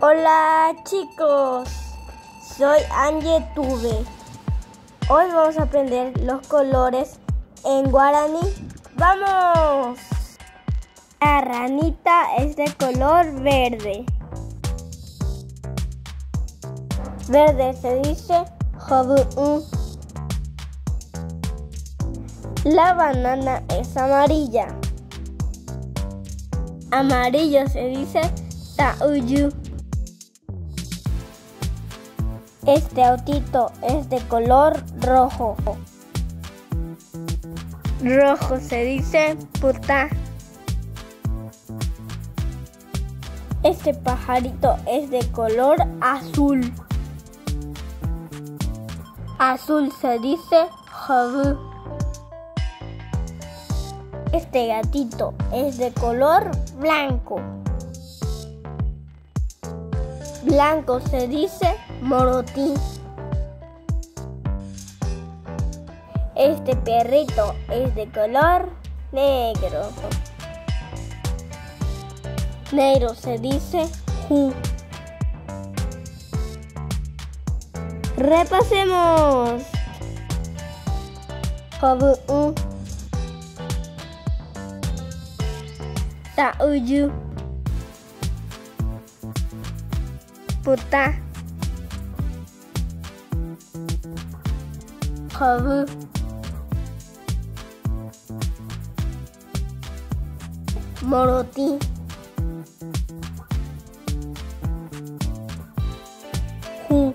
Hola chicos, soy Angetube. Hoy vamos a aprender los colores en guaraní. ¡Vamos! La ranita es de color verde. Verde se dice jobu. La banana es amarilla. Amarillo se dice tauyu. Este autito es de color rojo. Rojo se dice puta. Este pajarito es de color azul. Azul se dice jobu. Este gatito es de color blanco. Blanco se dice morotí. Este perrito es de color negro. Negro se dice ju. Repasemos. Jobu, tauyu, puta, jobu, morotí, ju.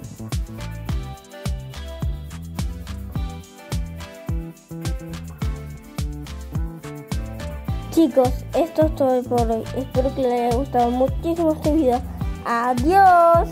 Chicos, esto es todo por hoy. Espero que les haya gustado muchísimo este video. ¡Adiós!